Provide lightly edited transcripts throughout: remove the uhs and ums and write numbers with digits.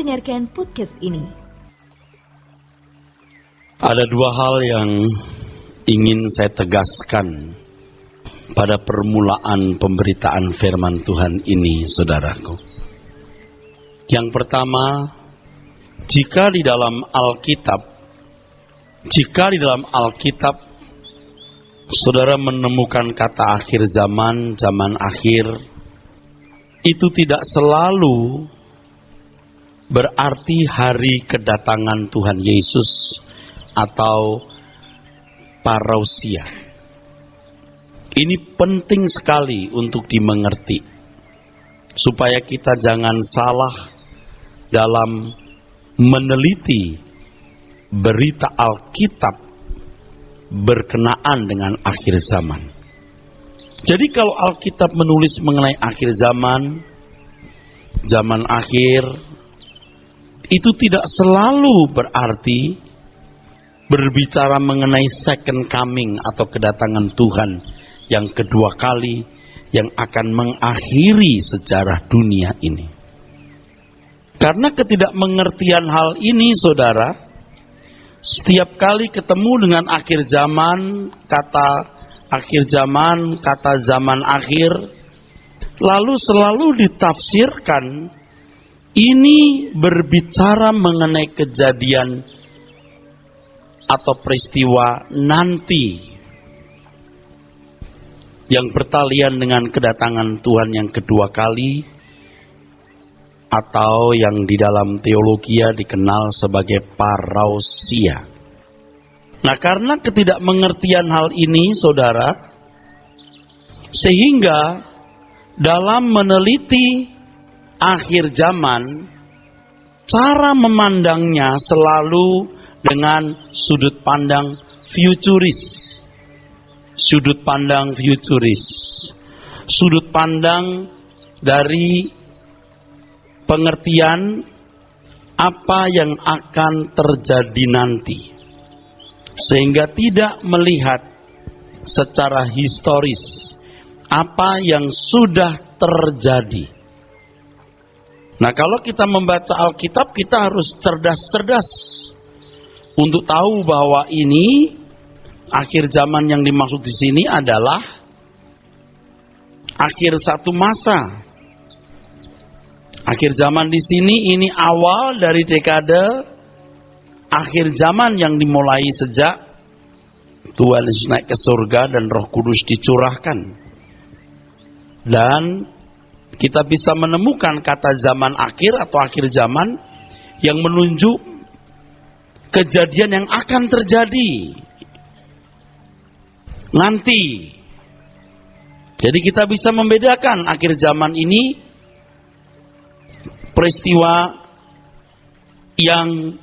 mendengarkan podcast ini. Ada dua hal yang ingin saya tegaskan pada permulaan pemberitaan firman Tuhan ini, saudaraku. Yang pertama, jika di dalam Alkitab, saudara menemukan kata akhir zaman, zaman akhir, itu tidak selalu berarti hari kedatangan Tuhan Yesus atau parousia. Ini penting sekali untuk dimengerti, supaya kita jangan salah dalam meneliti berita Alkitab berkenaan dengan akhir zaman. Jadi kalau Alkitab menulis mengenai akhir zaman, zaman akhir, itu tidak selalu berarti berbicara mengenai second coming atau kedatangan Tuhan yang kedua kali yang akan mengakhiri sejarah dunia ini. Karena ketidakmengertian hal ini, saudara, setiap kali ketemu dengan akhir zaman, kata akhir zaman, kata zaman akhir, lalu selalu ditafsirkan ini berbicara mengenai kejadian atau peristiwa nanti yang bertalian dengan kedatangan Tuhan yang kedua kali, atau yang di dalam teologi dikenal sebagai parousia. Nah, karena ketidakmengertian hal ini, saudara, sehingga dalam meneliti akhir zaman, cara memandangnya selalu dengan sudut pandang futuris. Sudut pandang futuris. Sudut pandang dari pengertian apa yang akan terjadi nanti. Sehingga tidak melihat secara historis apa yang sudah terjadi. Nah, kalau kita membaca Alkitab, kita harus cerdas-cerdas untuk tahu bahwa ini akhir zaman yang dimaksud di sini adalah akhir satu masa. Akhir zaman di sini ini awal dari dekade akhir zaman yang dimulai sejak Tuhan Yesus naik ke surga dan Roh Kudus dicurahkan. Dan kita bisa menemukan kata zaman akhir atau akhir zaman yang menunjuk kejadian yang akan terjadi nanti. Jadi kita bisa membedakan akhir zaman ini peristiwa yang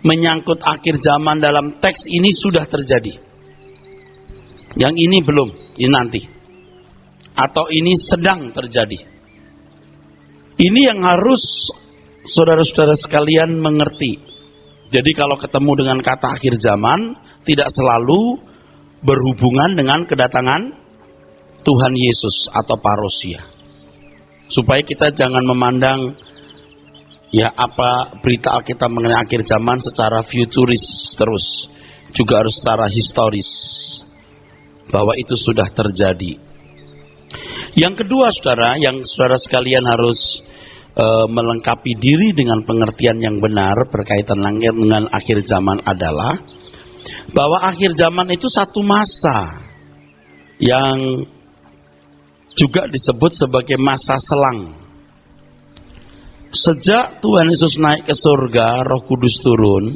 menyangkut akhir zaman dalam teks ini sudah terjadi. Yang ini belum, ini nanti. Atau ini sedang terjadi. Ini yang harus saudara-saudara sekalian mengerti. Jadi kalau ketemu dengan kata akhir zaman, tidak selalu berhubungan dengan kedatangan Tuhan Yesus atau parousia. Supaya kita jangan memandang apa berita Alkitab mengenai akhir zaman secara futuris terus. Juga harus secara historis, bahwa itu sudah terjadi. Yang kedua, saudara, yang saudara sekalian harus melengkapi diri dengan pengertian yang benar berkaitan dengan akhir zaman adalah bahwa akhir zaman itu satu masa yang juga disebut sebagai masa selang. Sejak Tuhan Yesus naik ke surga, Roh Kudus turun,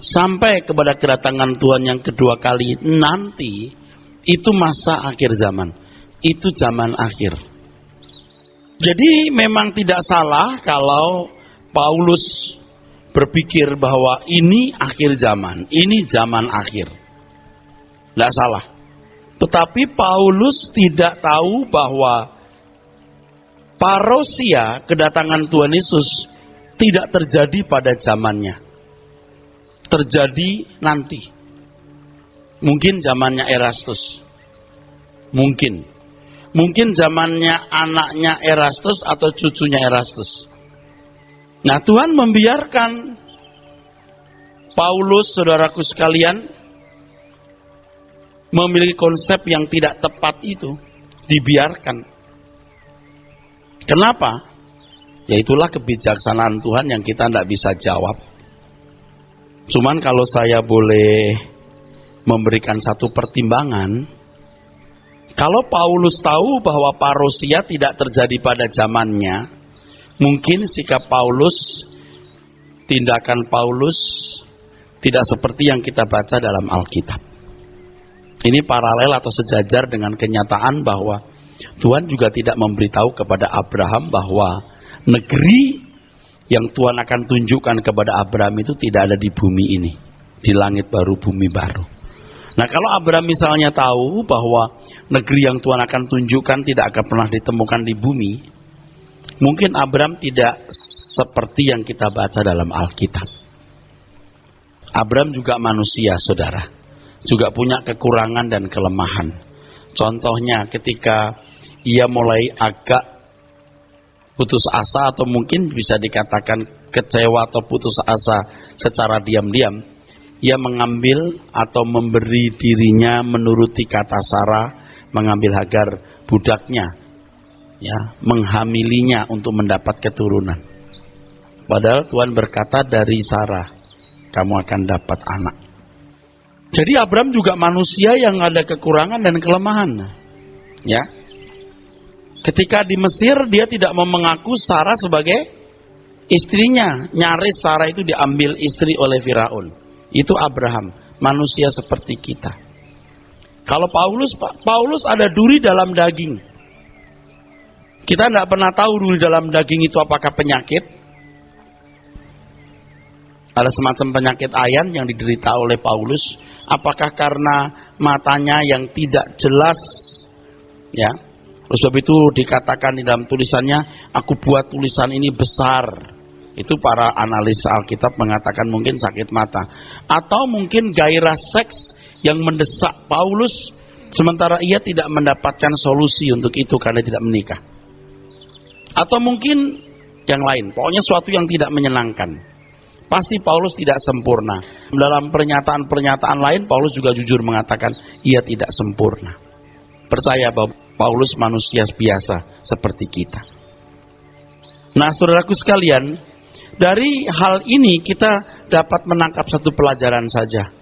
sampai kepada kedatangan Tuhan yang kedua kali nanti, itu masa akhir zaman. Itu zaman akhir. Jadi memang tidak salah kalau Paulus berpikir bahwa ini akhir zaman, ini zaman akhir. Tidak salah. Tetapi Paulus tidak tahu bahwa parousia, kedatangan Tuhan Yesus, tidak terjadi pada zamannya. Terjadi nanti. Mungkin zamannya Erastus. Mungkin. Mungkin zamannya anaknya Erastus atau cucunya Erastus. Nah, Tuhan membiarkan Paulus, saudaraku sekalian, memiliki konsep yang tidak tepat itu. Dibiarkan. Kenapa? Ya itulah kebijaksanaan Tuhan yang kita tidak bisa jawab. Cuman kalau saya boleh memberikan satu pertimbangan, kalau Paulus tahu bahwa parousia tidak terjadi pada zamannya, mungkin sikap Paulus, tindakan Paulus tidak seperti yang kita baca dalam Alkitab. Ini paralel atau sejajar dengan kenyataan bahwa Tuhan juga tidak memberitahu kepada Abraham bahwa negeri yang Tuhan akan tunjukkan kepada Abraham itu tidak ada di bumi ini, di langit baru, bumi baru. Nah, kalau Abraham misalnya tahu bahwa negeri yang Tuhan akan tunjukkan tidak akan pernah ditemukan di bumi, mungkin Abraham tidak seperti yang kita baca dalam Alkitab. Abraham juga manusia, saudara, juga punya kekurangan dan kelemahan. Contohnya ketika ia mulai agak putus asa atau mungkin bisa dikatakan kecewa atau putus asa secara diam-diam, ia mengambil atau memberi dirinya menuruti kata Sarah, mengambil Hagar budaknya, ya, menghamilinya untuk mendapat keturunan. Padahal Tuhan berkata dari Sarah kamu akan dapat anak. Jadi Abraham juga manusia yang ada kekurangan dan kelemahan, ya. Ketika di Mesir dia tidak mau mengaku Sarah sebagai istrinya, nyaris Sarah itu diambil istri oleh Firaun. Itu Abraham, manusia seperti kita. Kalau Paulus ada duri dalam daging. Kita tidak pernah tahu duri dalam daging itu apakah penyakit. Ada semacam penyakit ayan yang diderita oleh Paulus. Apakah karena matanya yang tidak jelas, ya? Oleh sebab itu dikatakan di dalam tulisannya, aku buat tulisan ini besar. Itu para analis Alkitab mengatakan mungkin sakit mata. Atau mungkin gairah seks yang mendesak Paulus, sementara ia tidak mendapatkan solusi untuk itu karena tidak menikah. Atau mungkin yang lain, pokoknya suatu yang tidak menyenangkan. Pasti Paulus tidak sempurna. Dalam pernyataan-pernyataan lain, Paulus juga jujur mengatakan ia tidak sempurna. Percaya bahwa Paulus manusia biasa seperti kita. Nah, saudaraku sekalian, dari hal ini kita dapat menangkap satu pelajaran saja.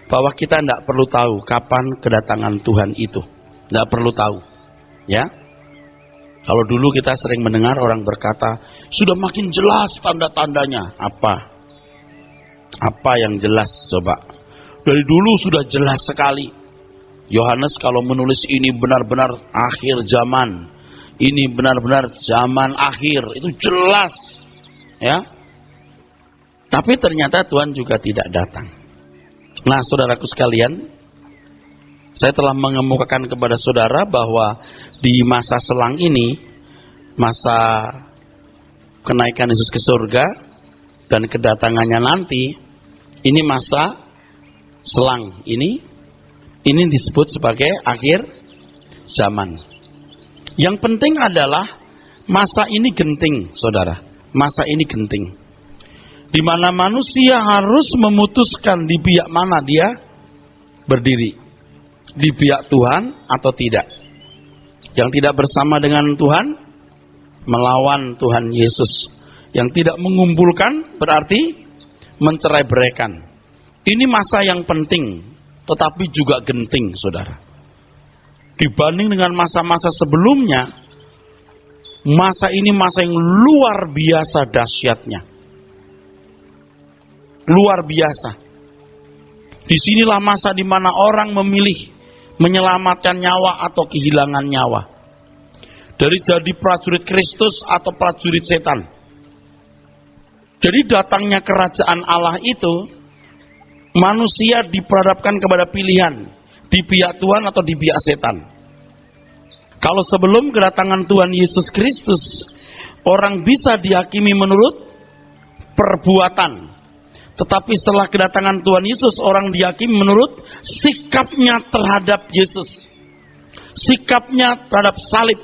Bahwa kita tidak perlu tahu kapan kedatangan Tuhan itu. Tidak perlu tahu. Ya. Kalau dulu kita sering mendengar orang berkata, sudah makin jelas tanda-tandanya. Apa yang jelas coba? Dari dulu sudah jelas sekali. Yohanes kalau menulis ini benar-benar akhir zaman. Ini benar-benar zaman akhir. Itu jelas. Ya. Tapi ternyata Tuhan juga tidak datang. Nah, saudaraku sekalian, saya telah mengemukakan kepada saudara bahwa di masa selang ini, masa kenaikan Yesus ke surga dan kedatangannya nanti, ini masa selang ini disebut sebagai akhir zaman. Yang penting adalah masa ini genting, saudara. Masa ini genting. Di mana manusia harus memutuskan di pihak mana dia berdiri. Di pihak Tuhan atau tidak. Yang tidak bersama dengan Tuhan, melawan Tuhan Yesus. Yang tidak mengumpulkan berarti mencerai-beraikan. Ini masa yang penting, tetapi juga genting, saudara. Dibanding dengan masa-masa sebelumnya, masa ini masa yang luar biasa dahsyatnya. Luar biasa. Disinilah masa di mana orang memilih menyelamatkan nyawa atau kehilangan nyawa. Dari jadi prajurit Kristus atau prajurit setan. Jadi datangnya kerajaan Allah itu, manusia diperhadapkan kepada pilihan, di pihak Tuhan atau di pihak setan. Kalau sebelum kedatangan Tuhan Yesus Kristus, orang bisa dihakimi menurut perbuatan. Tetapi setelah kedatangan Tuhan Yesus, orang dihakimi menurut sikapnya terhadap Yesus. Sikapnya terhadap salib.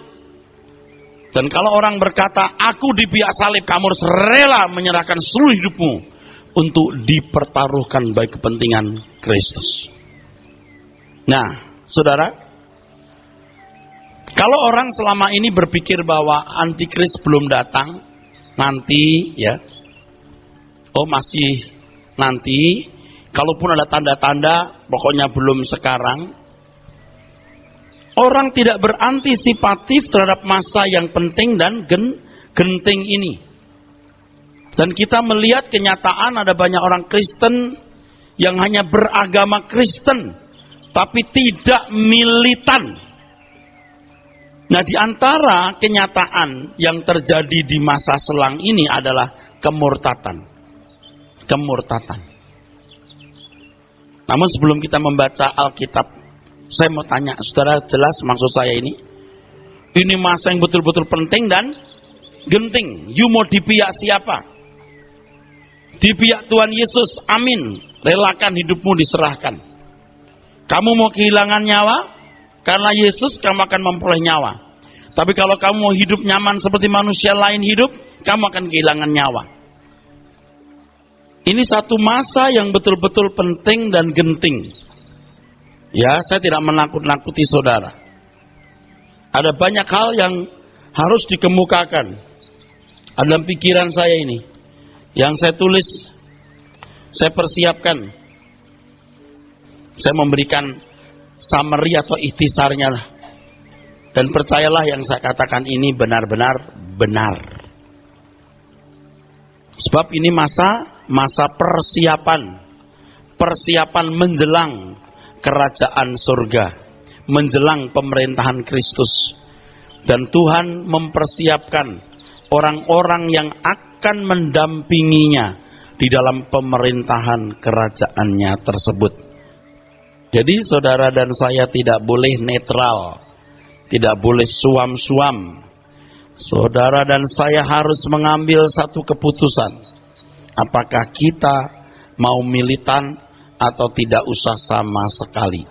Dan kalau orang berkata, aku di pihak salib, kamu harus rela menyerahkan seluruh hidupmu untuk dipertaruhkan bagi kepentingan Kristus. Nah, saudara, kalau orang selama ini berpikir bahwa antikris belum datang, nanti ya, masih nanti, kalaupun ada tanda-tanda, pokoknya belum sekarang. Orang tidak berantisipatif terhadap masa yang penting dan genting ini. Dan kita melihat kenyataan ada banyak orang Kristen yang hanya beragama Kristen, tapi tidak militan. Nah, di antara kenyataan yang terjadi di masa selang ini adalah kemurtatan. Namun sebelum kita membaca Alkitab, saya mau tanya, saudara, jelas maksud saya ini? Ini masa yang betul-betul penting dan genting. You mau di pihak siapa? Di pihak Tuhan Yesus, amin. Relakan hidupmu diserahkan. Kamu mau kehilangan nyawa? Karena Yesus kamu akan memperoleh nyawa. Tapi kalau kamu mau hidup nyaman seperti manusia lain hidup, kamu akan kehilangan nyawa. Ini satu masa yang betul-betul penting dan genting. Ya, saya tidak menakut-nakuti saudara. Ada banyak hal yang harus dikemukakan dalam pikiran saya ini. Yang saya tulis, saya persiapkan. Saya memberikan summary atau ikhtisarnya. Dan percayalah yang saya katakan ini benar-benar benar. Sebab ini masa persiapan menjelang kerajaan surga, menjelang pemerintahan Kristus. Dan Tuhan mempersiapkan orang-orang yang akan mendampinginya di dalam pemerintahan kerajaannya tersebut. Jadi saudara dan saya tidak boleh netral, tidak boleh suam-suam. Saudara dan saya harus mengambil satu keputusan. Apakah kita mau militan atau tidak usah sama sekali.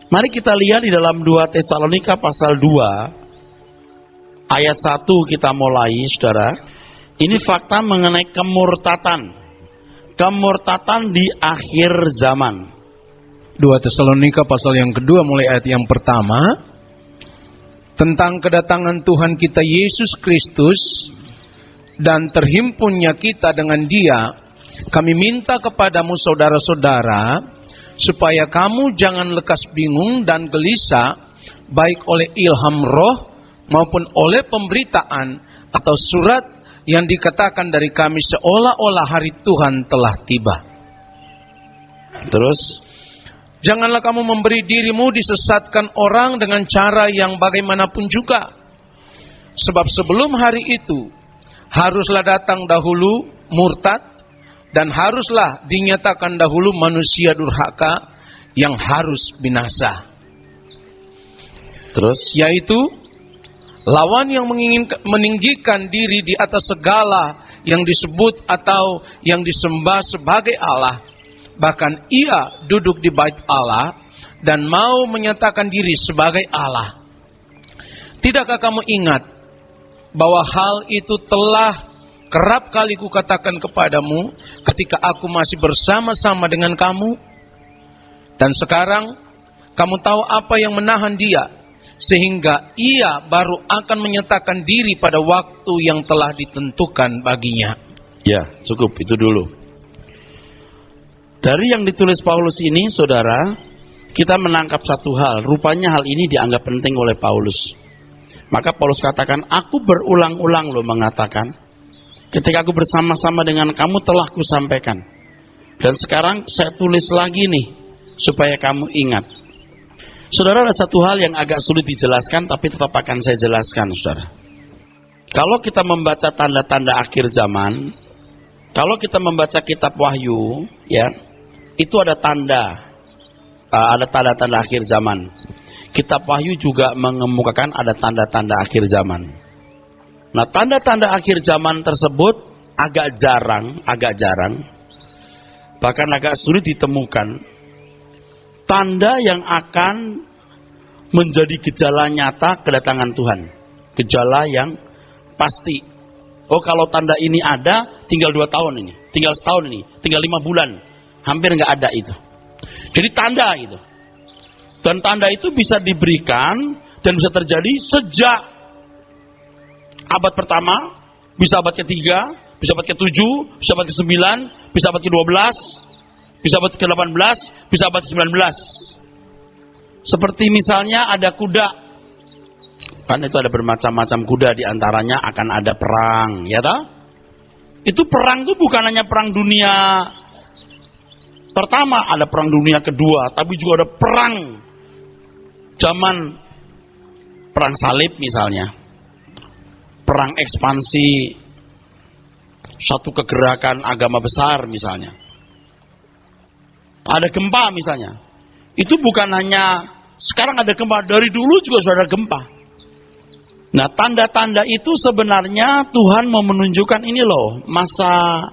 Mari kita lihat di dalam 2 Tesalonika pasal 2 ayat 1 kita mulai, saudara. Ini fakta mengenai kemurtatan. Kemurtatan di akhir zaman. 2 Tesalonika pasal yang kedua mulai ayat yang pertama. Tentang kedatangan Tuhan kita Yesus Kristus dan terhimpunnya kita dengan Dia, kami minta kepadamu saudara-saudara, supaya kamu jangan lekas bingung dan gelisah, baik oleh ilham roh maupun oleh pemberitaan atau surat yang dikatakan dari kami seolah-olah hari Tuhan telah tiba. Terus, janganlah kamu memberi dirimu disesatkan orang dengan cara yang bagaimanapun juga. Sebab sebelum hari itu, haruslah datang dahulu murtad, dan haruslah dinyatakan dahulu manusia durhaka yang harus binasa. Terus, yaitu lawan yang meninggikan diri di atas segala yang disebut atau yang disembah sebagai Allah. Bahkan ia duduk di bait Allah dan mau menyatakan diri sebagai Allah. Tidakkah kamu ingat bahwa hal itu telah kerap kali kukatakan kepadamu ketika aku masih bersama-sama dengan kamu? Dan sekarang kamu tahu apa yang menahan dia, sehingga ia baru akan menyatakan diri pada waktu yang telah ditentukan baginya. Ya, cukup itu dulu. Dari yang ditulis Paulus ini, saudara, kita menangkap satu hal. Rupanya hal ini dianggap penting oleh Paulus. Maka Paulus katakan, aku berulang-ulang loh mengatakan, ketika aku bersama-sama dengan kamu telah kusampaikan. Dan sekarang saya tulis lagi nih, supaya kamu ingat. Saudara, ada satu hal yang agak sulit dijelaskan, tapi tetap akan saya jelaskan, saudara. Kalau kita membaca tanda-tanda akhir zaman, kalau kita membaca kitab Wahyu, ya, itu ada tanda-tanda akhir zaman. Kitab Wahyu juga mengemukakan ada tanda-tanda akhir zaman. Nah, tanda-tanda akhir zaman tersebut agak jarang, bahkan agak sulit ditemukan. Tanda yang akan menjadi gejala nyata kedatangan Tuhan. Gejala yang pasti. Oh, kalau tanda ini ada, tinggal 2 tahun ini, tinggal setahun ini, tinggal 5 bulan. Hampir nggak ada itu. Jadi tanda itu. Dan tanda itu bisa diberikan dan bisa terjadi sejak abad pertama, bisa abad ketiga, bisa abad ke-7, bisa abad ke-9, bisa abad ke-12, bisa abad ke-18, bisa abad ke-19. Seperti misalnya ada kuda. Kan itu ada bermacam-macam kuda, diantaranya akan ada perang, ya toh? Itu perang itu bukan hanya perang dunia pertama, ada perang dunia kedua, tapi juga ada perang zaman perang salib misalnya. Perang ekspansi satu kegerakan agama besar misalnya. Ada gempa misalnya. Itu bukan hanya sekarang ada gempa, dari dulu juga sudah ada gempa. Nah, tanda-tanda itu sebenarnya Tuhan mau menunjukkan ini loh, masa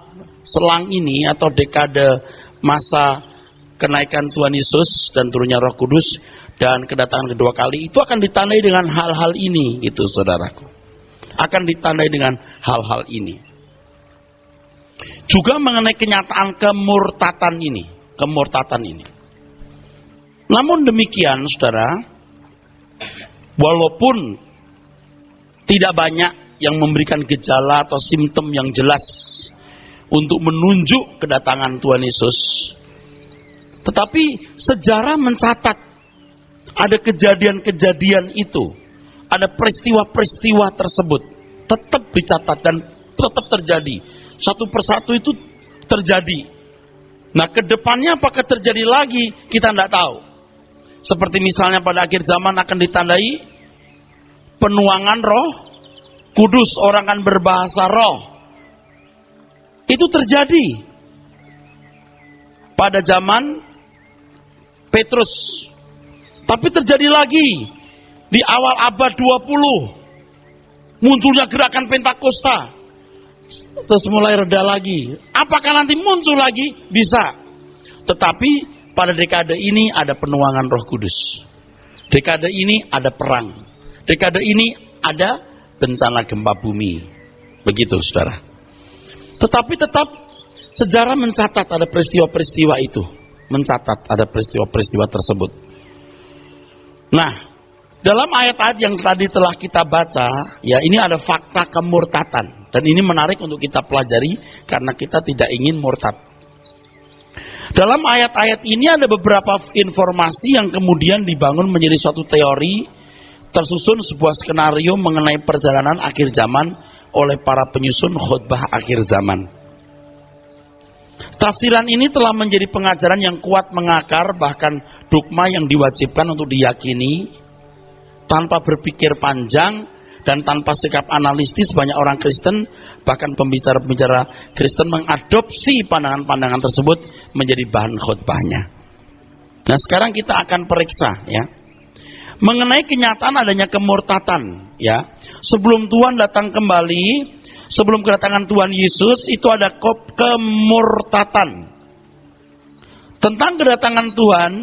selang ini atau dekade masa kenaikan Tuhan Yesus dan turunnya Roh Kudus dan kedatangan kedua kali itu akan ditandai dengan hal-hal ini, gitu saudaraku. Akan ditandai dengan hal-hal ini. Juga mengenai kenyataan kemurtatan ini. Namun demikian, saudara, walaupun tidak banyak yang memberikan gejala atau simptom yang jelas untuk menunjuk kedatangan Tuhan Yesus, tetapi sejarah mencatat ada kejadian-kejadian itu, ada peristiwa-peristiwa tersebut tetap dicatat dan tetap terjadi. Satu persatu itu terjadi. Nah, kedepannya apakah terjadi lagi, kita tidak tahu. Seperti misalnya pada akhir zaman akan ditandai penuangan Roh Kudus, orang akan berbahasa roh. Itu terjadi pada zaman Petrus. Tapi terjadi lagi di awal abad 20. Munculnya gerakan Pentakosta. Terus mulai reda lagi. Apakah nanti muncul lagi? Bisa. Tetapi pada dekade ini ada penuangan Roh Kudus. Dekade ini ada perang. Dekade ini ada bencana gempa bumi. Begitu, saudara. Tetapi tetap sejarah mencatat ada peristiwa-peristiwa itu. Mencatat ada peristiwa-peristiwa tersebut. Nah, dalam ayat-ayat yang tadi telah kita baca, ya ini ada fakta kemurtatan. Dan ini menarik untuk kita pelajari karena kita tidak ingin murtad. Dalam ayat-ayat ini ada beberapa informasi yang kemudian dibangun menjadi suatu teori, tersusun sebuah skenario mengenai perjalanan akhir zaman oleh para penyusun khotbah akhir zaman. Tafsiran ini telah menjadi pengajaran yang kuat mengakar, bahkan dogma yang diwajibkan untuk diyakini tanpa berpikir panjang dan tanpa sikap analitis. Banyak orang Kristen, bahkan pembicara-pembicara Kristen mengadopsi pandangan-pandangan tersebut menjadi bahan khotbahnya. Nah, sekarang kita akan periksa ya mengenai kenyataan adanya kemurtatan ya. Sebelum Tuhan datang kembali, sebelum kedatangan Tuhan Yesus itu ada kemurtatan. Tentang kedatangan Tuhan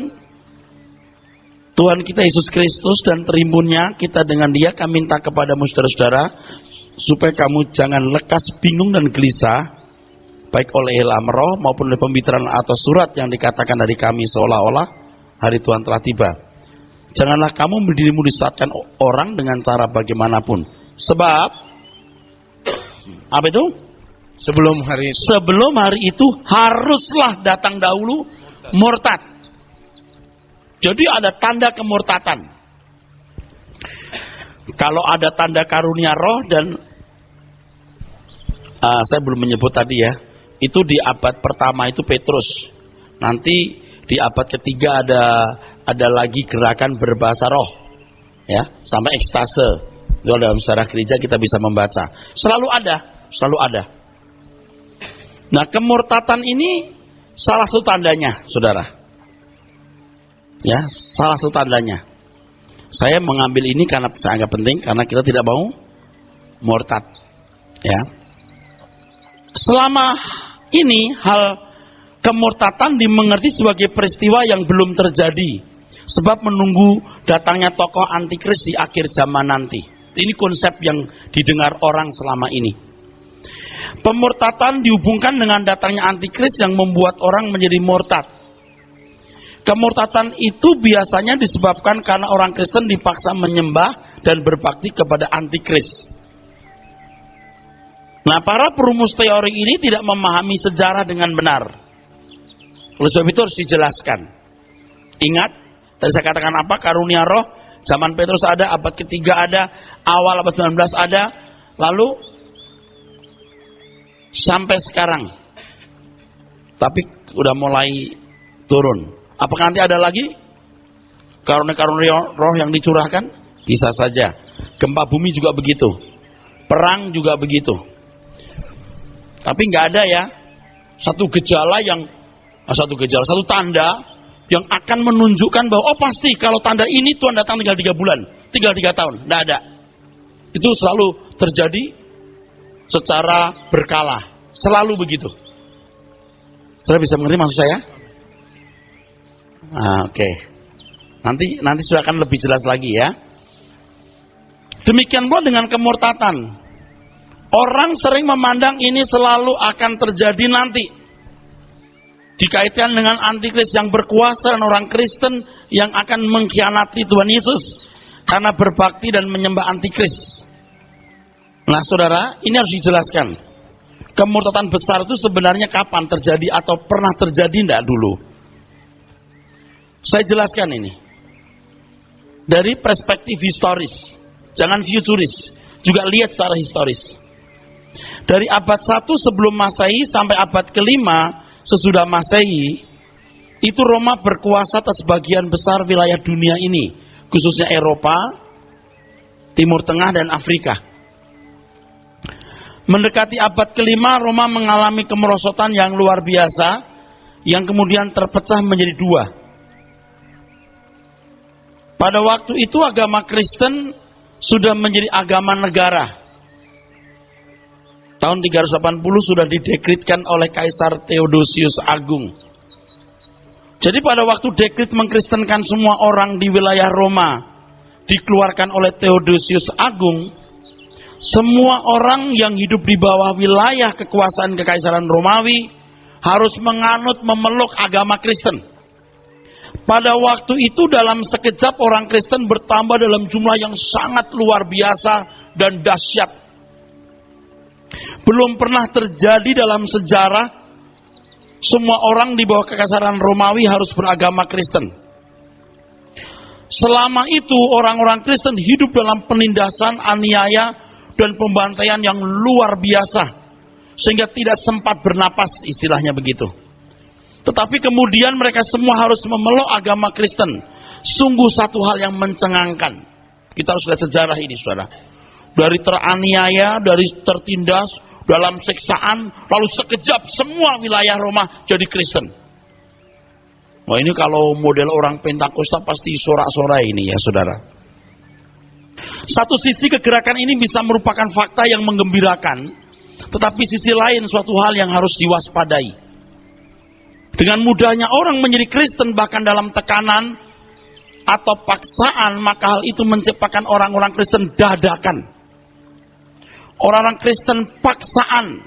kita Yesus Kristus dan terimbunnya kita dengan Dia, kami minta kepadamu saudara-saudara supaya kamu jangan lekas bingung dan gelisah, baik oleh ilham roh maupun oleh pembicaraan atau surat yang dikatakan dari kami seolah-olah hari Tuhan telah tiba. Janganlah kamu dirimu disesatkan orang dengan cara bagaimanapun. Sebab apa itu? Sebelum hari itu haruslah datang dahulu murtad. Jadi ada tanda kemurtatan. Kalau ada tanda karunia roh dan saya belum menyebut tadi ya, itu di abad pertama itu Petrus. Nanti di abad ketiga ada lagi gerakan berbahasa roh, ya, sampai ekstase. Itu dalam sejarah gereja kita bisa membaca. Selalu ada. Nah, kemurtatan ini salah satu tandanya, saudara. Ya, salah satu tandanya. Saya mengambil ini karena saya anggap penting, karena kita tidak mau murtad. Ya. Selama ini hal kemurtatan dimengerti sebagai peristiwa yang belum terjadi, sebab menunggu datangnya tokoh antikris di akhir zaman nanti. Ini konsep yang didengar orang selama ini. Pemurtatan dihubungkan dengan datangnya antikris yang membuat orang menjadi murtad. Kemurtatan itu biasanya disebabkan karena orang Kristen dipaksa menyembah dan berbakti kepada antikris. Nah, para perumus teori ini tidak memahami sejarah dengan benar. Oleh sebab itu harus dijelaskan. Ingat, tadi saya katakan apa? Karunia roh, zaman Petrus ada, abad ketiga ada, awal abad 19 ada, lalu sampai sekarang. Tapi udah mulai turun. Apakah nanti ada lagi karunia roh yang dicurahkan? Bisa saja. Gempa bumi juga begitu. Perang juga begitu. Tapi nggak ada ya satu tanda yang akan menunjukkan bahwa oh pasti kalau tanda ini Tuhan datang tinggal 3 bulan, tinggal 3 tahun. Nggak ada. Itu selalu terjadi secara berkala, selalu begitu. Saudara bisa mengerti maksud saya? Oke. Nanti sudah akan lebih jelas lagi ya. Demikian pula dengan kemurtatan. Orang sering memandang ini selalu akan terjadi nanti. Dikaitkan dengan antikris yang berkuasa dan orang Kristen yang akan mengkhianati Tuhan Yesus karena berbakti dan menyembah antikris. Nah saudara, ini harus dijelaskan. Kemurtatan besar itu sebenarnya kapan terjadi atau pernah terjadi enggak dulu? Saya jelaskan ini. Dari perspektif historis. Jangan futuris. Juga lihat secara historis. Dari abad 1 sebelum Masehi sampai abad ke-5 sesudah Masehi, itu Roma berkuasa atas sebagian besar wilayah dunia ini, khususnya Eropa, Timur Tengah dan Afrika. Mendekati abad ke-5, Roma mengalami kemerosotan yang luar biasa, yang kemudian terpecah menjadi 2. Pada waktu itu agama Kristen sudah menjadi agama negara. Tahun 380 sudah didekritkan oleh Kaisar Theodosius Agung. Jadi pada waktu dekrit mengkristenkan semua orang di wilayah Roma dikeluarkan oleh Theodosius Agung, semua orang yang hidup di bawah wilayah kekuasaan Kekaisaran Romawi harus memeluk agama Kristen. Pada waktu itu dalam sekejap orang Kristen bertambah dalam jumlah yang sangat luar biasa dan dahsyat. Belum pernah terjadi dalam sejarah semua orang di bawah kekaisaran Romawi harus beragama Kristen. Selama itu orang-orang Kristen hidup dalam penindasan, aniaya, dan pembantaian yang luar biasa. Sehingga tidak sempat bernapas, istilahnya begitu. Tetapi kemudian mereka semua harus memeluk agama Kristen. Sungguh satu hal yang mencengangkan. Kita harus lihat sejarah ini, saudara. Dari teraniaya, dari tertindas, dalam siksaan, lalu sekejap semua wilayah Roma jadi Kristen. Wah ini kalau model orang Pentakosta pasti sorak-sorai ini ya saudara. Satu sisi kegerakan ini bisa merupakan fakta yang menggembirakan, tetapi sisi lain suatu hal yang harus diwaspadai. Dengan mudahnya orang menjadi Kristen bahkan dalam tekanan atau paksaan, maka hal itu menciptakan orang-orang Kristen dadakan. Orang-orang Kristen paksaan,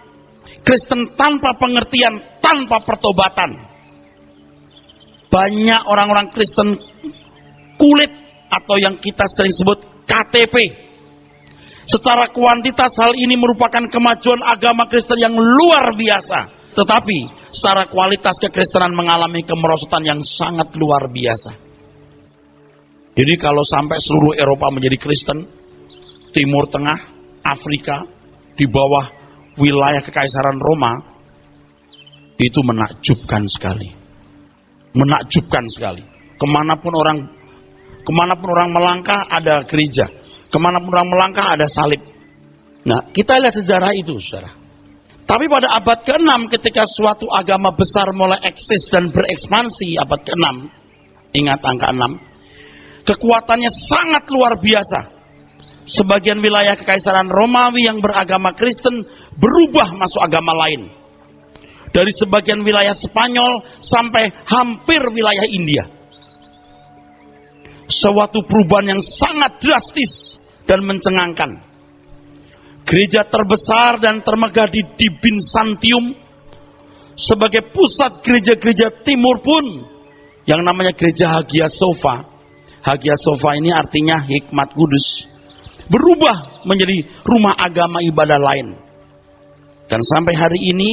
Kristen tanpa pengertian, tanpa pertobatan. Banyak orang-orang Kristen kulit atau yang kita sering sebut KTP. Secara kuantitas hal ini merupakan kemajuan agama Kristen yang luar biasa. Tetapi secara kualitas kekristenan mengalami kemerosotan yang sangat luar biasa. Jadi kalau sampai seluruh Eropa menjadi Kristen, Timur Tengah, Afrika di bawah wilayah kekaisaran Roma, itu menakjubkan sekali. Menakjubkan sekali. Kemanapun orang melangkah ada gereja, kemanapun orang melangkah ada salib. Nah, kita lihat sejarah itu, saudara. Tapi pada abad ke-6 ketika suatu agama besar mulai eksis dan berekspansi, abad ke-6, ingat angka 6, kekuatannya sangat luar biasa. Sebagian wilayah kekaisaran Romawi yang beragama Kristen berubah masuk agama lain. Dari sebagian wilayah Spanyol sampai hampir wilayah India. Suatu perubahan yang sangat drastis dan mencengangkan. Gereja terbesar dan termegah di Byzantium sebagai pusat gereja-gereja timur pun yang namanya gereja Hagia Sophia. Hagia Sophia ini artinya hikmat kudus. Berubah menjadi rumah agama ibadah lain. Dan sampai hari ini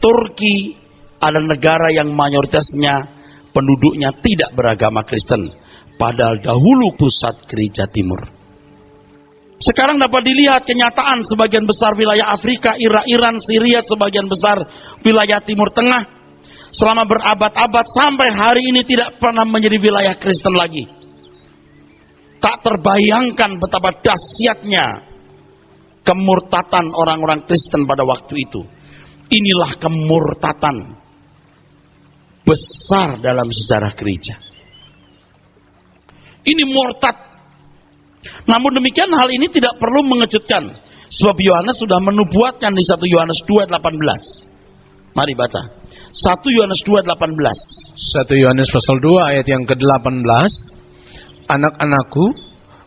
Turki adalah negara yang mayoritasnya penduduknya tidak beragama Kristen. Padahal dahulu pusat gereja timur. Sekarang dapat dilihat kenyataan sebagian besar wilayah Afrika, Iran, Syria, sebagian besar wilayah Timur Tengah selama berabad-abad sampai hari ini tidak pernah menjadi wilayah Kristen lagi. Tak terbayangkan betapa dahsyatnya kemurtatan orang-orang Kristen pada waktu itu. Inilah kemurtatan besar dalam sejarah gereja. Ini murtad. Namun demikian hal ini tidak perlu mengejutkan. Sebab Yohanes sudah menubuatkan di 1 Yohanes 2:18. Mari baca. 1 Yohanes 2:18. 1 Yohanes pasal 2 ayat yang ke-18. Anak-anakku,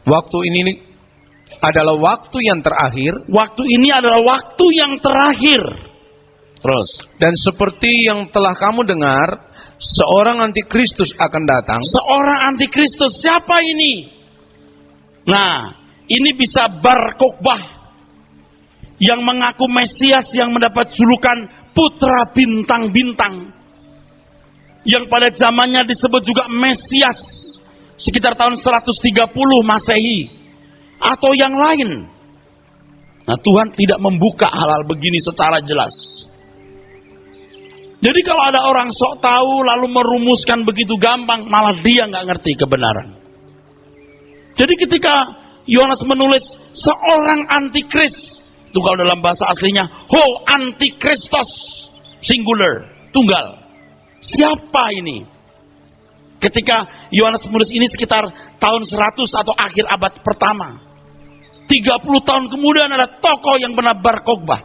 waktu ini adalah waktu yang terakhir. Waktu ini adalah waktu yang terakhir. Terus. Dan seperti yang telah kamu dengar, seorang antikristus akan datang. Seorang antikristus, siapa ini? Nah, ini bisa Bar Kokhbah yang mengaku Mesias, yang mendapat julukan putra bintang-bintang, yang pada zamannya disebut juga Mesias sekitar tahun 130 Masehi atau yang lain. Nah, Tuhan tidak membuka hal-hal begini secara jelas. Jadi kalau ada orang sok tahu lalu merumuskan begitu gampang, malah dia nggak ngerti kebenaran. Jadi ketika Yohanes menulis seorang antikris, itu kalau dalam bahasa aslinya ho antikristos, singular, tunggal. Siapa ini? Ketika Yohanes menulis ini sekitar tahun 100 atau akhir abad pertama. 30 tahun kemudian ada tokoh yang bernama Bar Kokhbah,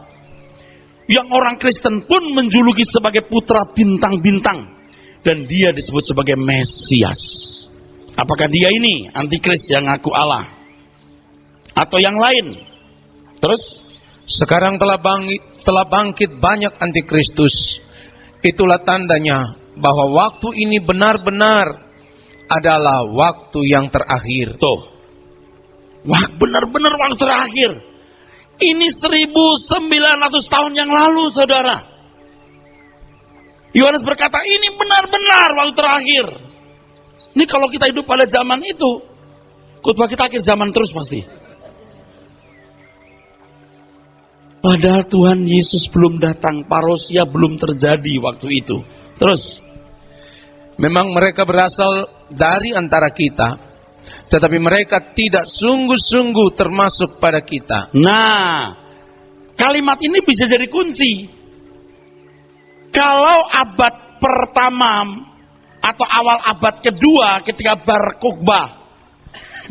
yang orang Kristen pun menjuluki sebagai putra bintang-bintang, dan dia disebut sebagai Mesias. Apakah dia ini antikris yang ngaku Allah? Atau yang lain? Terus? Sekarang telah bangkit banyak antikristus. Itulah tandanya bahwa waktu ini benar-benar adalah waktu yang terakhir. Tuh. Wah, benar-benar waktu terakhir. Ini 1900 tahun yang lalu, saudara. Yohanes berkata, ini benar-benar waktu terakhir. Ini kalau kita hidup pada zaman itu, khotbah kita akhir zaman terus pasti. Padahal Tuhan Yesus belum datang, parousia belum terjadi waktu itu. Terus, memang mereka berasal dari antara kita, tetapi mereka tidak sungguh-sungguh termasuk pada kita. Nah, kalimat ini bisa jadi kunci. Kalau abad pertama atau awal abad kedua ketika Bar Kokhbah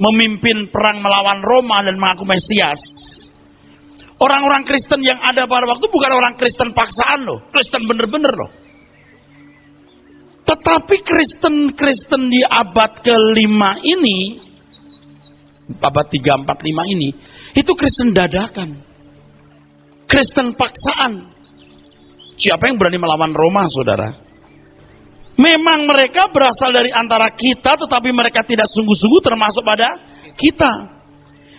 memimpin perang melawan Roma dan mengaku Mesias, orang-orang Kristen yang ada pada waktu bukan orang Kristen paksaan loh, Kristen bener-bener loh. Tetapi Kristen di abad kelima ini, abad 345 ini, itu Kristen dadakan, Kristen paksaan. Siapa yang berani melawan Roma, saudara? Memang mereka berasal dari antara kita, tetapi mereka tidak sungguh-sungguh termasuk pada kita.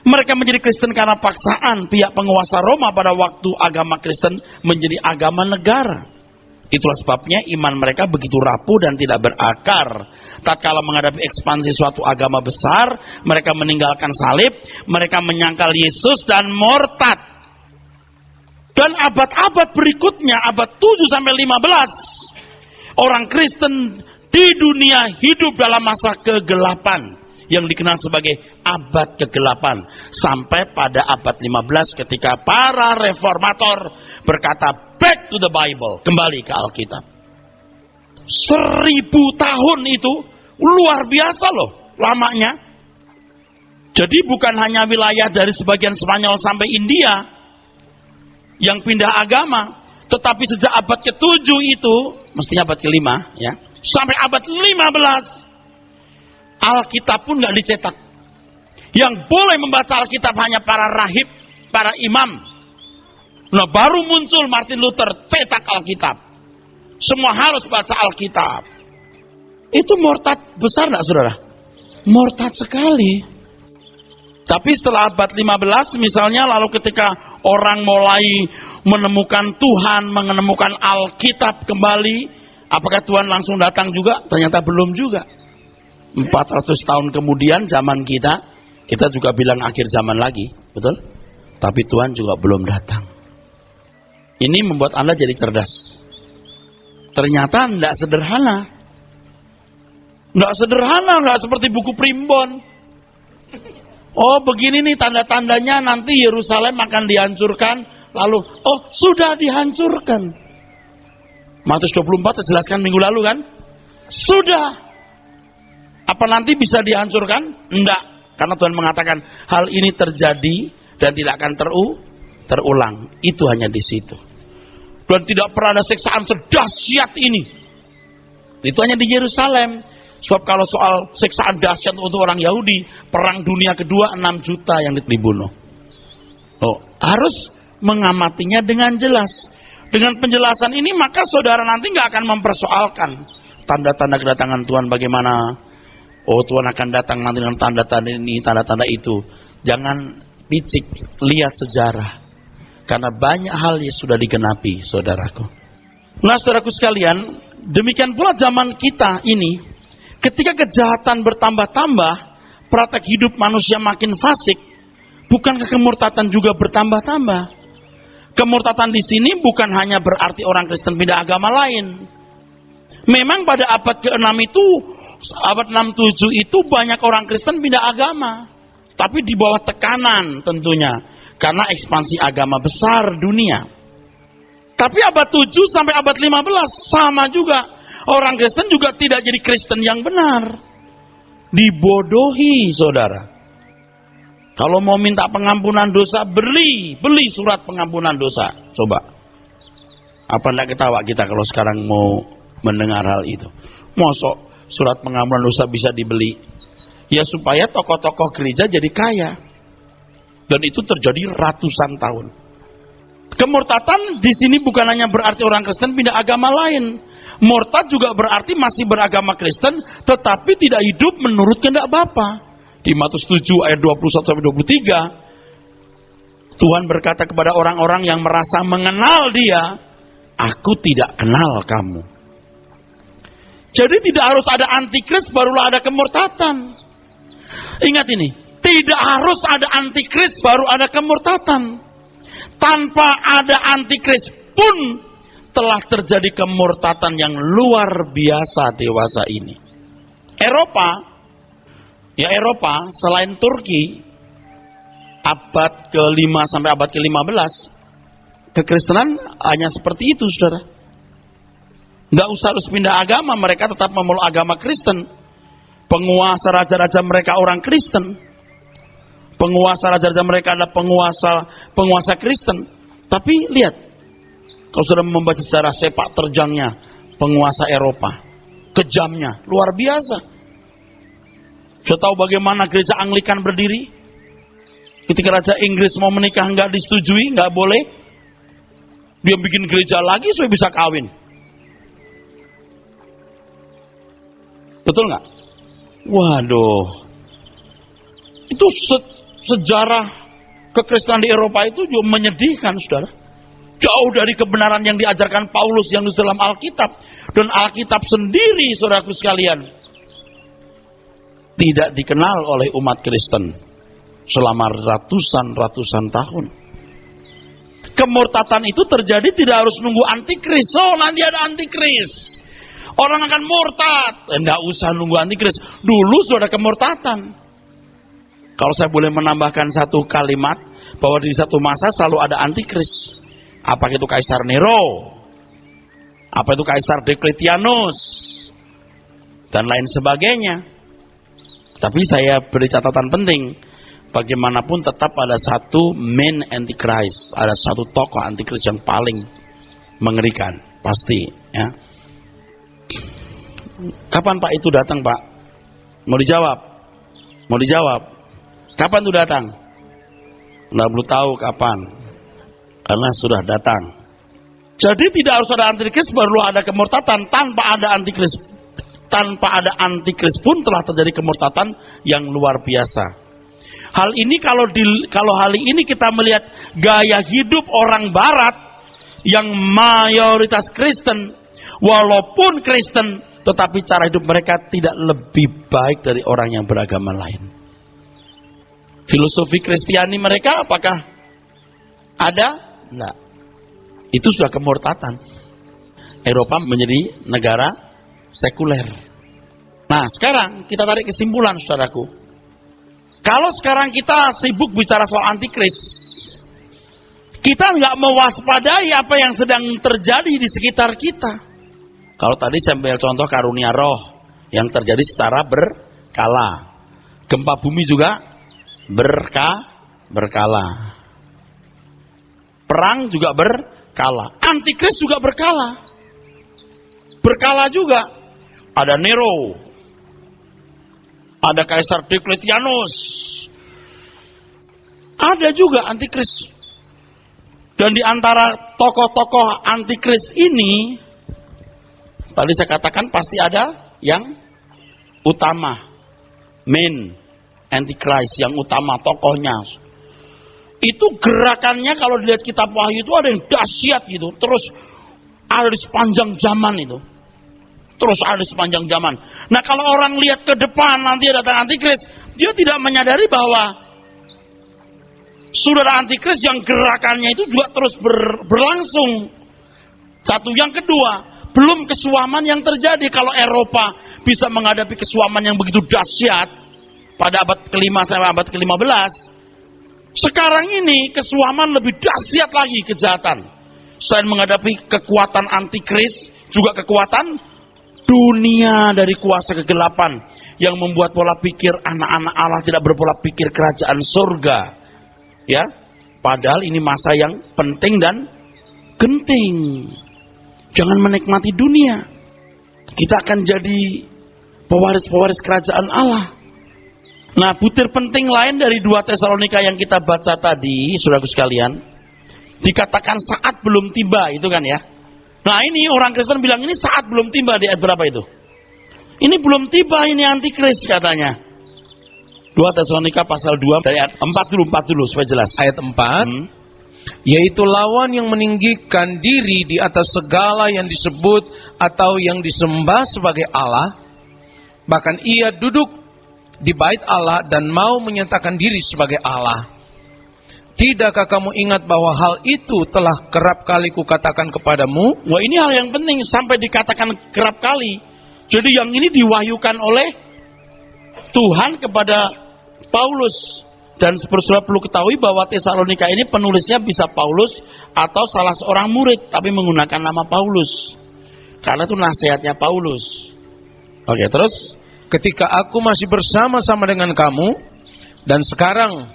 Mereka menjadi Kristen karena paksaan pihak penguasa Roma pada waktu agama Kristen menjadi agama negara. Itulah sebabnya iman mereka begitu rapuh dan tidak berakar. Tatkala menghadapi ekspansi suatu agama besar, mereka meninggalkan salib, mereka menyangkal Yesus dan murtad. Dan abad-abad berikutnya, abad 7 sampai 15, orang Kristen di dunia hidup dalam masa kegelapan yang dikenal sebagai abad kegelapan, sampai pada abad 15 ketika para reformator berkata back to the Bible, kembali ke Alkitab. 1000 tahun itu luar biasa loh lamanya. Jadi bukan hanya wilayah dari sebagian Spanyol sampai India yang pindah agama, tetapi sejak abad ke-7 itu, mestinya abad ke-5 ya, sampai abad 15, Alkitab pun nggak dicetak. Yang boleh membaca Alkitab hanya para rahib, para imam. Nah, baru muncul Martin Luther, cetak Alkitab. Semua harus baca Alkitab. Itu murtad besar enggak, saudara? Murtad sekali. Tapi setelah abad 15 misalnya, lalu ketika orang mulai menemukan Tuhan, menemukan Alkitab kembali, apakah Tuhan langsung datang juga? Ternyata belum juga. 400 tahun kemudian zaman kita juga bilang akhir zaman lagi, betul? Tapi Tuhan juga belum datang. Ini membuat Anda jadi cerdas. Ternyata tidak sederhana. Tidak sederhana, tidak seperti buku primbon. Oh, begini nih tanda-tandanya nanti Yerusalem akan dihancurkan. Lalu, oh sudah dihancurkan. Matius 24 saya jelaskan minggu lalu kan? Sudah. Apa nanti bisa dihancurkan? Enggak. Karena Tuhan mengatakan hal ini terjadi dan tidak akan terulang. Itu hanya di situ. Dan tidak pernah ada siksaan sedahsyat ini. Itu hanya di Yerusalem. Sebab kalau soal siksaan dahsyat untuk orang Yahudi, perang dunia kedua 6 juta yang dibunuh. Oh, harus mengamatinya dengan jelas. Dengan penjelasan ini maka saudara nanti nggak akan mempersoalkan tanda-tanda kedatangan Tuhan bagaimana. Oh, Tuhan akan datang nanti dengan tanda-tanda ini, tanda-tanda itu. Jangan picik, lihat sejarah. Karena banyak hal yang sudah digenapi, saudaraku. Nah, saudaraku sekalian, demikian pula zaman kita ini, ketika kejahatan bertambah-tambah, praktek hidup manusia makin fasik, bukankah kemurtatan juga bertambah-tambah? Kemurtatan di sini bukan hanya berarti orang Kristen pindah agama lain. Memang pada abad ke-6 itu, abad 6-7 itu banyak orang Kristen pindah agama. Tapi di bawah tekanan tentunya. Karena ekspansi agama besar dunia. Tapi abad 7 sampai abad 15 sama juga. Orang Kristen juga tidak jadi Kristen yang benar. Dibodohi, saudara. Kalau mau minta pengampunan dosa, beli surat pengampunan dosa. Coba. Apa enggak ketawa kita kalau sekarang mau mendengar hal itu? Mosok surat pengampunan dosa bisa dibeli? Ya supaya tokoh-tokoh gereja jadi kaya. Dan itu terjadi ratusan tahun. Kemurtatan di sini bukan hanya berarti orang Kristen pindah agama lain. Murtad juga berarti masih beragama Kristen, tetapi tidak hidup menurut kehendak Bapa. Di Matius 7 ayat 21-23, Tuhan berkata kepada orang-orang yang merasa mengenal Dia, "Aku tidak kenal kamu." Jadi tidak harus ada antikris barulah ada kemurtatan. Ingat ini. Tidak harus ada antikris baru ada kemurtatan. Tanpa ada antikris pun telah terjadi kemurtatan yang luar biasa dewasa ini. Eropa selain Turki, abad ke-5 sampai abad ke-15, kekristenan hanya seperti itu, saudara. Nggak usah harus pindah agama, mereka tetap memeluk agama Kristen. Penguasa raja-raja mereka orang Kristen. Penguasa raja-raja mereka adalah penguasa Kristen. Tapi lihat, kalau sudah membaca sejarah sepak terjangnya penguasa Eropa, kejamnya luar biasa. Sudah tahu bagaimana gereja Anglikan berdiri? Ketika Raja Inggris mau menikah nggak disetujui, nggak boleh. Dia bikin gereja lagi supaya bisa kawin. Betul nggak? Waduh, itu sejarah kekristenan di Eropa itu juga menyedihkan, saudara. Jauh dari kebenaran yang diajarkan Paulus yang di dalam Alkitab. Dan Alkitab sendiri, saudaraku sekalian, tidak dikenal oleh umat Kristen selama ratusan tahun. Kemurtatan itu terjadi tidak harus nunggu antikris. Oh, nanti ada antikris, orang akan murtad. Tidak usah nunggu antikris. Dulu sudah ada kemurtatan. Kalau saya boleh menambahkan satu kalimat, bahwa di satu masa selalu ada antikris. Apa itu Kaisar Nero? Apa itu Kaisar Diocletianus? Dan lain sebagainya. Tapi saya beri catatan penting. Bagaimanapun tetap ada satu main antichrist. Ada satu tokoh antikris yang paling mengerikan. Pasti. Ya. Kapan Pak itu datang, Pak? Mau dijawab? Kapan itu datang? Nggak perlu tahu kapan, karena sudah datang. Jadi tidak harus ada antikris baru ada kemurtatan. Tanpa ada antikris pun telah terjadi kemurtatan yang luar biasa. Hal ini kalau hal ini kita melihat gaya hidup orang Barat yang mayoritas Kristen, walaupun Kristen, tetapi cara hidup mereka tidak lebih baik dari orang yang beragama lain. Filosofi Kristiani mereka apakah ada? Enggak. Itu sudah kemurtatan. Eropa menjadi negara sekuler. Nah, sekarang kita tarik kesimpulan, saudaraku. Kalau sekarang kita sibuk bicara soal antikris, kita nggak mewaspadai apa yang sedang terjadi di sekitar kita. Kalau tadi saya ambil contoh karunia roh yang terjadi secara berkala. Gempa bumi juga berkala. Perang juga berkala. Antikris juga berkala. Berkala juga. Ada Nero. Ada Kaisar Diocletianus. Ada juga antikris. Dan di antara tokoh-tokoh antikris ini, tadi saya katakan pasti ada yang utama. Main antichrist yang utama tokohnya. Itu gerakannya kalau dilihat kitab Wahyu itu ada yang dahsyat gitu. Terus ada di sepanjang zaman itu. Terus ada di sepanjang zaman. Nah, kalau orang lihat ke depan nanti datang antikris, dia tidak menyadari bahwa saudara antikris yang gerakannya itu juga terus berlangsung. Satu, yang kedua, belum kesuaman yang terjadi. Kalau Eropa bisa menghadapi kesuaman yang begitu dahsyat pada abad ke-5 sampai abad ke-15, sekarang ini kesuaman lebih dahsyat lagi kejahatan. Selain menghadapi kekuatan antikris, juga kekuatan dunia dari kuasa kegelapan yang membuat pola pikir anak-anak Allah tidak berpola pikir kerajaan surga. Ya, padahal ini masa yang penting dan genting. Jangan menikmati dunia. Kita akan jadi pewaris-pewaris kerajaan Allah. Nah, butir penting lain dari 2 Tesalonika yang kita baca tadi, saudaraku sekalian, dikatakan saat belum tiba, itu kan ya. Nah, ini orang Kristen bilang ini saat belum tiba di ayat berapa itu? Ini belum tiba, ini antikris katanya. 2 Tesalonika pasal 2 dari ayat 4 dulu supaya jelas. Ayat 4, yaitu lawan yang meninggikan diri di atas segala yang disebut atau yang disembah sebagai Allah, bahkan ia duduk di bait Allah dan mau menyatakan diri sebagai Allah. Tidakkah kamu ingat bahwa hal itu telah kerap kali kukatakan kepadamu? Wah, ini hal yang penting sampai dikatakan kerap kali. Jadi yang ini diwahyukan oleh Tuhan kepada Paulus. Dan saudara perlu ketahui bahwa Tesalonika ini penulisnya bisa Paulus atau salah seorang murid, tapi menggunakan nama Paulus. Karena itu nasihatnya Paulus. Oke, terus? Ketika aku masih bersama-sama dengan kamu, dan sekarang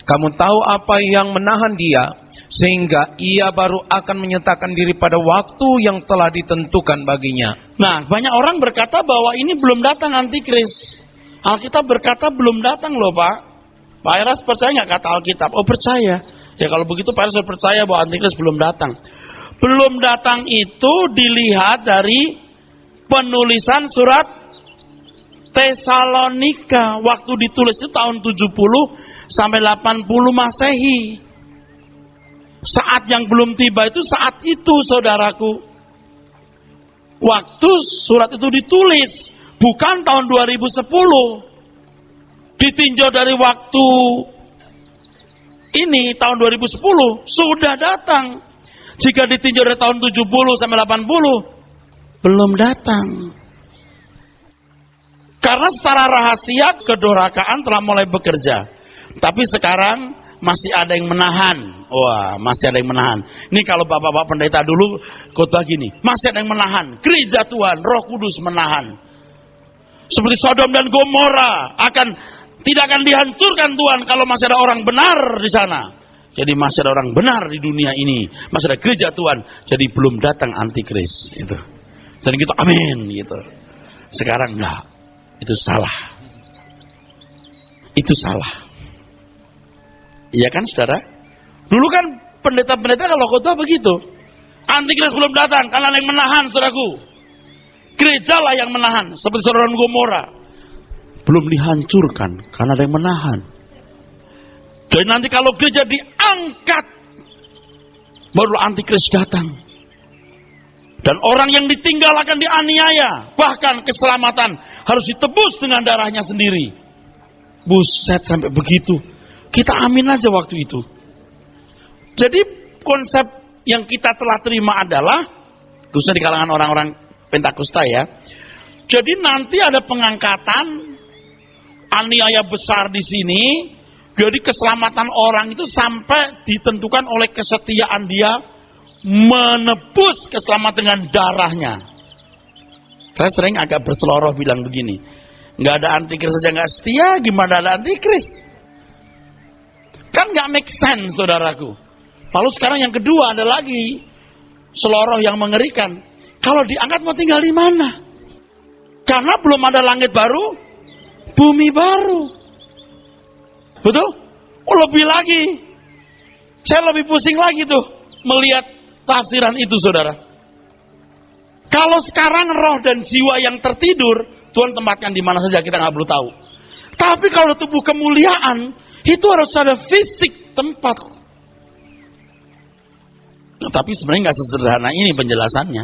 kamu tahu apa yang menahan dia, sehingga ia baru akan menyatakan diri pada waktu yang telah ditentukan baginya. Nah, banyak orang berkata bahwa ini belum datang antikris. Alkitab berkata belum datang loh, Pak. Pak Eras percaya nggak kata Alkitab? Oh, percaya. Ya kalau begitu Pak Eras percaya bahwa antikris belum datang. Belum datang itu dilihat dari penulisan surat Tesalonika. Waktu ditulis itu tahun 70 sampai 80 Masehi. Saat yang belum tiba itu saat itu, saudaraku. Waktu surat itu ditulis, bukan tahun 2010. Ditinjau dari waktu ini, tahun 2010, sudah datang. Jika ditinjau dari tahun 70 sampai 80, belum datang. Karena secara rahasia, kedurhakaan telah mulai bekerja. Tapi sekarang masih ada yang menahan. Wah, masih ada yang menahan. Ini kalau bapak-bapak pendeta dulu khotbah gini, masih ada yang menahan. Gereja Tuhan, Roh Kudus menahan. Seperti Sodom dan Gomora tidak akan dihancurkan Tuhan kalau masih ada orang benar di sana. Jadi masih ada orang benar di dunia ini, masih ada gereja Tuhan. Jadi belum datang antikris itu. Dan kita amin gitu. Sekarang enggak. Itu salah. Itu salah. Iya kan saudara? Dulu kan pendeta-pendeta kalau khotbah begitu. Antikris belum datang karena ada yang menahan saudaraku. Gerejalah yang menahan seperti Sodom Gomora. Belum dihancurkan karena ada yang menahan. Dan nanti kalau gereja diangkat, baru antikris datang. Dan orang yang ditinggal akan dianiaya. Bahkan keselamatan harus ditebus dengan darahnya sendiri. Buset, sampai begitu. Kita amin aja waktu itu. Jadi konsep yang kita telah terima adalah, khususnya di kalangan orang-orang Pentakosta ya. Jadi nanti ada pengangkatan, aniaya besar di sini. Jadi keselamatan orang itu sampai ditentukan oleh kesetiaan dia menebus keselamatan dengan darahnya. Saya sering agak berseloroh bilang begini, nggak ada antikris saja nggak setia, gimana ada antikris? Kan nggak make sense, saudaraku. Lalu sekarang yang kedua ada lagi seloroh yang mengerikan. Kalau diangkat mau tinggal di mana? Karena belum ada langit baru, bumi baru. Betul? Oh, lebih lagi. Saya lebih pusing lagi tuh melihat tafsiran itu, saudara. Kalau sekarang roh dan jiwa yang tertidur, Tuhan tempatkan di mana saja, kita nggak perlu tahu. Tapi kalau tubuh kemuliaan, itu harus ada fisik tempat. Tapi sebenarnya nggak sesederhana ini penjelasannya.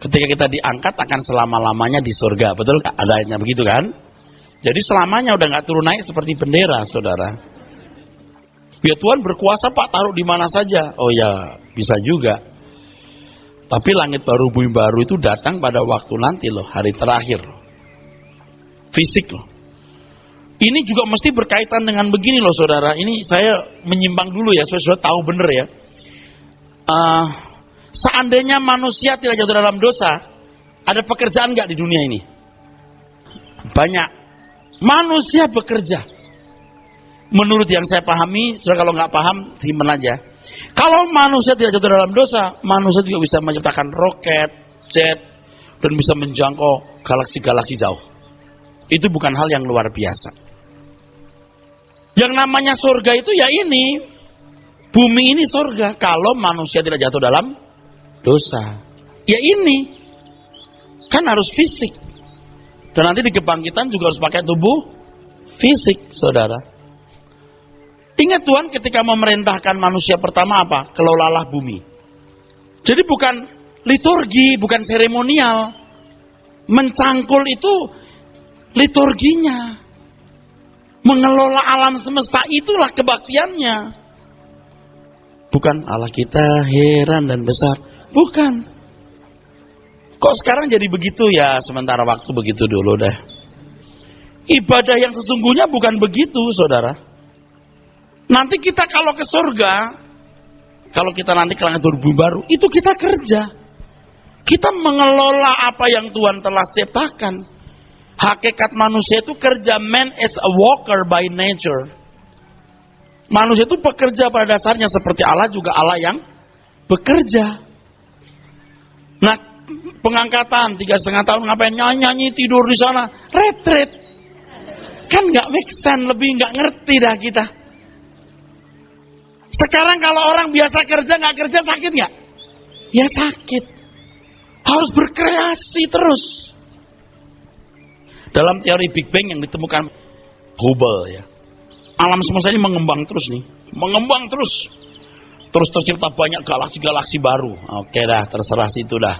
Ketika kita diangkat akan selama-lamanya di surga, betul? Ada ayatnya begitu kan? Jadi selamanya udah nggak turun naik seperti bendera, saudara. Ya Tuhan berkuasa Pak, taruh di mana saja. Oh ya, bisa juga. Tapi langit baru, bumi baru itu datang pada waktu nanti loh, hari terakhir. Fisik loh. Ini juga mesti berkaitan dengan begini loh saudara. Ini saya menyimpang dulu ya, saudara tahu bener ya. Seandainya manusia tidak jatuh dalam dosa, ada pekerjaan nggak di dunia ini? Banyak. Manusia bekerja. Menurut yang saya pahami, saudara kalau nggak paham, simpen aja. Kalau manusia tidak jatuh dalam dosa, manusia juga bisa menciptakan roket, jet, dan bisa menjangkau galaksi-galaksi jauh. Itu bukan hal yang luar biasa. Yang namanya surga itu ya ini, bumi ini surga. Kalau manusia tidak jatuh dalam dosa, ya ini, kan harus fisik. Dan nanti di kebangkitan juga harus pakai tubuh fisik, saudara. Ingat Tuhan ketika memerintahkan manusia pertama apa? Kelolalah bumi. Jadi bukan liturgi, bukan seremonial. Mencangkul itu liturginya. Mengelola alam semesta itulah kebaktiannya. Bukan Allah kita heran dan besar. Bukan. Kok sekarang jadi begitu ya, sementara waktu begitu dulu dah. Ibadah yang sesungguhnya bukan begitu, saudara. Nanti kita kalau ke surga, kalau kita nanti ke langit baru, itu kita kerja. Kita mengelola apa yang Tuhan telah ciptakan. Hakikat manusia itu kerja, man is a worker by nature. Manusia itu pekerja pada dasarnya, seperti Allah juga Allah yang bekerja. Nah, pengangkatan 3,5 tahun ngapain nyanyi tidur di sana, retret, kan nggak make sense, lebih nggak ngerti dah kita. Sekarang kalau orang biasa kerja nggak kerja sakit nggak? Ya sakit. Harus berkreasi terus. Dalam teori Big Bang yang ditemukan Hubble ya, alam semesta ini mengembang terus nih, mengembang terus. Terus tercipta banyak galaksi-galaksi baru. Oke dah, terserah situ dah.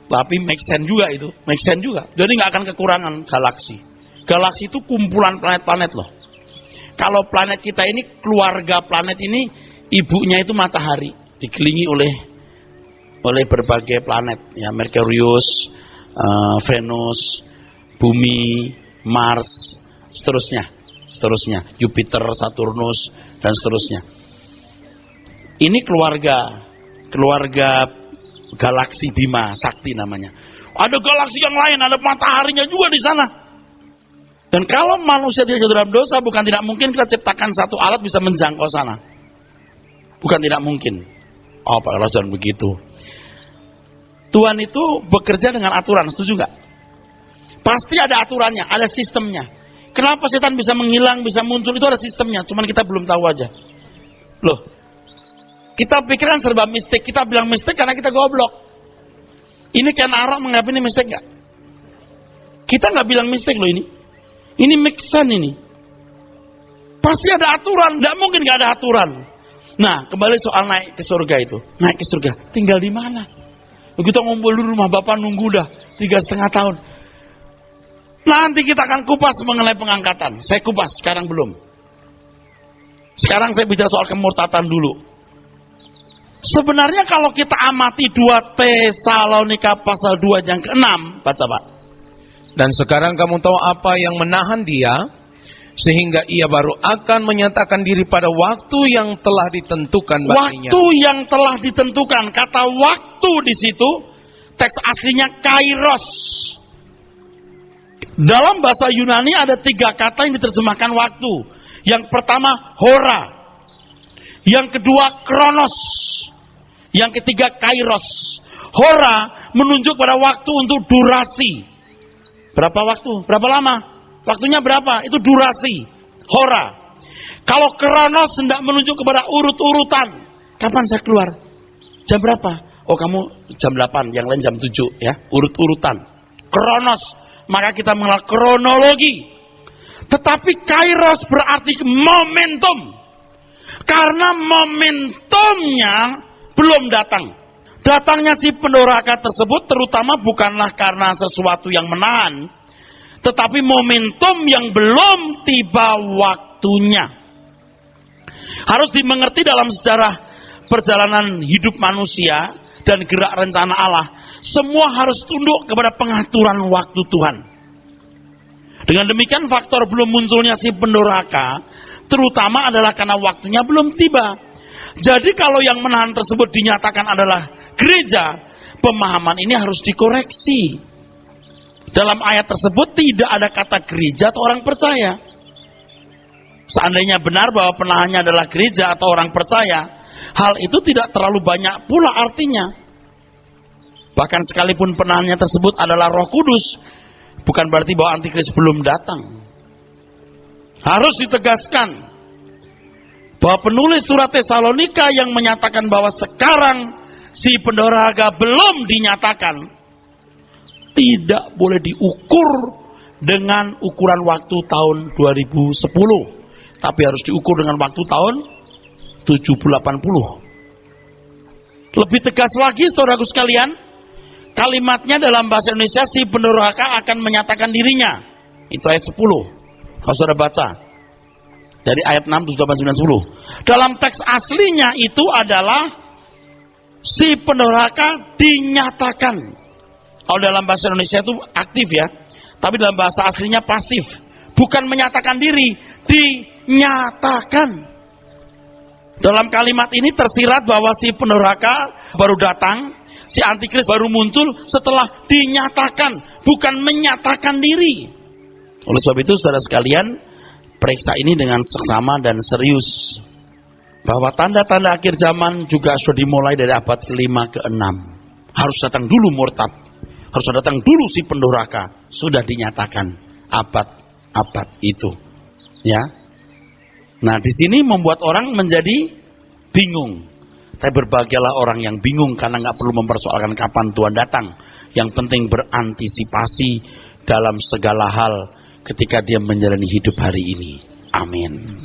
Tapi make sense juga itu, make sense juga. Jadi nggak akan kekurangan galaksi. Galaksi itu kumpulan planet-planet loh. Kalau planet kita ini, keluarga planet ini, ibunya itu matahari, dikelilingi oleh berbagai planet, ya Merkurius, Venus, Bumi, Mars, seterusnya, Jupiter, Saturnus, dan seterusnya. Ini keluarga galaksi Bima Sakti namanya. Ada galaksi yang lain, ada mataharinya juga di sana. Dan kalau manusia tidak jatuh dalam dosa, bukan tidak mungkin kita ciptakan satu alat bisa menjangkau sana. Bukan tidak mungkin. Oh Pak Allah, jangan begitu. Tuhan itu bekerja dengan aturan, setuju nggak? Pasti ada aturannya, ada sistemnya. Kenapa setan bisa menghilang, bisa muncul, itu ada sistemnya, cuman kita belum tahu aja. Loh, kita pikiran serba mistik, kita bilang mistik karena kita goblok. Ini Ken Arok menganggap ini mistik gak? Kita gak bilang mistik loh ini. Ini make sense ini. Pasti ada aturan, gak mungkin gak ada aturan. Nah, kembali soal naik ke surga itu. Naik ke surga, tinggal di mana? Kita ngumpul di rumah, Bapak nunggu dah 3,5 tahun. Nanti kita akan kupas mengenai pengangkatan. Saya kupas, sekarang belum. Sekarang saya bicara soal kemurtatan dulu. Sebenarnya kalau kita amati 2 Tesalonika pasal 2 yang ke-6, baca Pak. Dan sekarang kamu tahu apa yang menahan dia, sehingga ia baru akan menyatakan diri pada waktu yang telah ditentukan baginya. Waktu yang telah ditentukan. Kata waktu di situ, teks aslinya kairos. Dalam bahasa Yunani ada 3 kata yang diterjemahkan waktu. Yang pertama, hora. Yang kedua, kronos. Yang ketiga, kairos. Hora menunjuk pada waktu untuk durasi. Berapa waktu? Berapa lama? Waktunya berapa? Itu durasi. Hora. Kalau kronos hendak menunjuk kepada urut-urutan. Kapan saya keluar? Jam berapa? Oh, kamu jam 8, yang lain jam 7 ya. Urut-urutan. Kronos. Maka kita mengenal kronologi. Tetapi kairos berarti momentum. Karena momentumnya belum datang. Datangnya si pendoraka tersebut terutama bukanlah karena sesuatu yang menahan, tetapi momentum yang belum tiba waktunya. Harus dimengerti dalam sejarah perjalanan hidup manusia dan gerak rencana Allah. Semua harus tunduk kepada pengaturan waktu Tuhan. Dengan demikian faktor belum munculnya si pendoraka terutama adalah karena waktunya belum tiba. Jadi kalau yang menahan tersebut dinyatakan adalah gereja, pemahaman ini harus dikoreksi. Dalam ayat tersebut tidak ada kata gereja atau orang percaya. Seandainya benar bahwa penahannya adalah gereja atau orang percaya, hal itu tidak terlalu banyak pula artinya. Bahkan sekalipun penahannya tersebut adalah Roh Kudus, bukan berarti bahwa antikris belum datang. Harus ditegaskan bahwa penulis surat Tesalonika yang menyatakan bahwa sekarang si pendoraka belum dinyatakan, tidak boleh diukur dengan ukuran waktu tahun 2010, tapi harus diukur dengan waktu tahun 70-80. Lebih tegas lagi saudaraku sekalian, kalimatnya dalam bahasa Indonesia si pendoraka akan menyatakan dirinya. Itu ayat 10. Kalau saudara baca dari ayat 6, 7, 8, 9, 10. Dalam teks aslinya itu adalah si pendoraka dinyatakan. Kalau dalam bahasa Indonesia itu aktif ya, tapi dalam bahasa aslinya pasif. Bukan menyatakan diri, dinyatakan. Dalam kalimat ini tersirat bahwa si pendoraka baru datang, si antikris baru muncul setelah dinyatakan, bukan menyatakan diri. Oleh sebab itu saudara sekalian, periksa ini dengan seksama dan serius. Bahwa tanda-tanda akhir zaman juga sudah dimulai dari abad ke-5 ke-6. Harus datang dulu murtad. Harus datang dulu si pendoraka. Sudah dinyatakan abad-abad itu. Ya. Nah, di sini membuat orang menjadi bingung. Tapi berbahagialah orang yang bingung karena nggak perlu mempersoalkan kapan Tuhan datang. Yang penting berantisipasi dalam segala hal ketika dia menjalani hidup hari ini. Amin.